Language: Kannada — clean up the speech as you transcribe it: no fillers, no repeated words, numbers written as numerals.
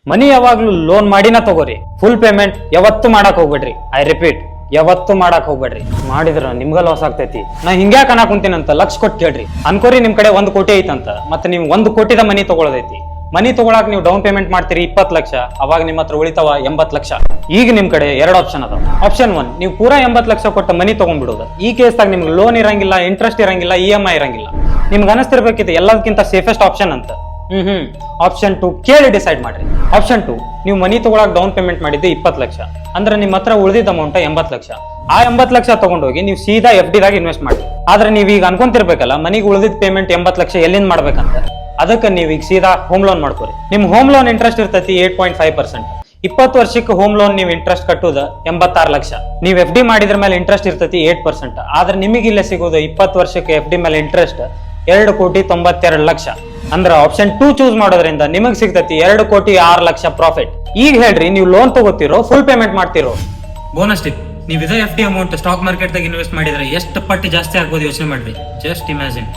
ಮನಿ ಯಾವಾಗ್ಲೂ ಲೋನ್ ಮಾಡಿನ ತಗೋರಿ. ಫುಲ್ ಪೇಮೆಂಟ್ ಯಾವತ್ತು ಮಾಡಕ್ ಹೋಗ್ಬೇಡ್ರಿ. ಐ ರಿಪೀಟ್, ಯಾವತ್ತು ಮಾಡಕ್ ಹೋಗ್ಬೇಡ್ರಿ. ಮಾಡಿದ್ರ ನಿಮ್ಗ ಲಾಸ್ ಆಗ್ತೈತಿ. ನಾ ಹಿಂಗ್ಯಾಕ ಅನ್ನಕ್ ಕುಂತೀನಂತ ಲಕ್ಷ ಕೊಟ್ಟು ಕೇಳ್ರಿ. ಅನ್ಕೋರಿ ನಿಮ್ ಕಡೆ 1 ಕೋಟಿ ಐತಂತ, ಮತ್ತೆ ನೀವು 1 ಕೋಟಿದ ಮನಿ ತಗೊಳ್ಳೋದೈತಿ. ಮನಿ ತಗೊಳಕ್ ನೀವು ಡೌನ್ ಪೇಮೆಂಟ್ ಮಾಡ್ತೀರಿ 20 ಲಕ್ಷ, ಅವಾಗ ನಿಮ್ಮ ಹತ್ರ ಉಳಿತಾವ 80 ಲಕ್ಷ. ಈಗ ನಿಮ್ ಕಡೆ 2 ಆಪ್ಷನ್ ಅದಾವ. ಆಪ್ಷನ್ 1, ನೀವು ಪೂರಾ 80 ಲಕ್ಷ ಕೊಟ್ಟ ಮನಿ ತಗೊಂಡ್ಬಿಡೋದು. ಈ ಕೇಸ್ದಾಗ ನಿಮ್ಗೆ ಲೋನ್ ಇರಂಗಿಲ್ಲ, ಇಂಟ್ರೆಸ್ಟ್ ಇರಂಗಿಲ್ಲ, EMI ಇರಂಗಿಲ್ಲ. ನಿಮ್ಗೆ ಅನಿಸ್ತಿರ್ಬೇಕಿದೆ ಎಲ್ಲದಕ್ಕಿಂತ ಸೇಫೆಸ್ಟ್ ಆಪ್ಷನ್ ಅಂತ. ಆಪ್ಷನ್ 2 ಕೇಳಿ ಡಿಸೈಡ್ ಮಾಡ್ರಿ. ಆಪ್ಷನ್ 2, ನೀವು ಮನಿ ತಗೊಳಕ್ ಡೌನ್ ಪೇಮೆಂಟ್ ಮಾಡಿದ್ದು 20 ಲಕ್ಷ, ಅಂದ್ರೆ ನಿಮ್ಮ ಹತ್ರ ಉಳಿದಿದ್ದ ಅಮೌಂಟ್ 80 ಲಕ್ಷ. ಆ 80 ಲಕ್ಷ ತಗೊಂಡೋಗಿ ನೀವು ಸೀದಾ FD ದಾಗ ಇನ್ವೆಸ್ಟ್ ಮಾಡಿ. ಆದ್ರೆ ನೀವ್ ಈಗ ಅನ್ಕೊಂತಿರ್ಬೇಕಲ್ಲ, ಮನಿಗೆ ಉಳಿದಿದ್ದ ಪೇಮೆಂಟ್ 80 ಲಕ್ಷ ಎಲ್ಲಿಂದ ಮಾಡ್ಬೇಕಂತ. ಅದಕ್ಕೆ ನೀವು ಈಗ ಸೀದಾ ಹೋಮ್ ಲೋನ್ ಮಾಡ್ಕೋರಿ. ನಿಮ್ ಹೋಮ್ ಲೋನ್ ಇಂಟ್ರೆಸ್ಟ್ ಇರ್ತೈತಿ 8.5%. 20 ವರ್ಷಕ್ಕೆ ಹೋಮ್ ಲೋನ್ ನೀವು ಇಂಟ್ರೆಸ್ಟ್ ಕಟ್ಟುದ 86 ಲಕ್ಷ. ನೀವು FD ಮಾಡಿದ್ರ ಮೇಲೆ ಇಂಟ್ರೆಸ್ಟ್ ಇರ್ತೈತಿ 8%. ಆದ್ರೆ ನಿಮಗೆ ಇಲ್ಲೇ ಸಿಗೋದು 20 ವರ್ಷಕ್ಕೆ FD ಮೇಲೆ ಇಂಟ್ರೆಸ್ಟ್ 2,92 ಲಕ್ಷ. ಅಂದ್ರೆ ಆಪ್ಷನ್ 2 ಚೂಸ್ ಮಾಡೋದ್ರಿಂದ ನಿಮಗ್ ಸಿಗ್ತೈತಿ 2,06 ಲಕ್ಷ ಪ್ರಾಫಿಟ್. ಈಗ ಹೇಳ್ರಿ, ನೀವು ಲೋನ್ ತಗೋತಿರೋ ಫುಲ್ ಪೇಮೆಂಟ್ ಮಾಡ್ತಿರೋ? ಬೋನಸ್ ಟಿಪ್, ನೀವು ಇದೇ FD ಅಮೌಂಟ್ ಸ್ಟಾಕ್ ಮಾರ್ಕೆಟ್ ದಾಗ ಇನ್ವೆಸ್ಟ್ ಮಾಡಿದ್ರೆ ಎಷ್ಟು ಪಟ್ಟು ಜಾಸ್ತಿ ಆಗ್ಬೋದು ಯೋಚನೆ ಮಾಡ್ರಿ. Just imagine.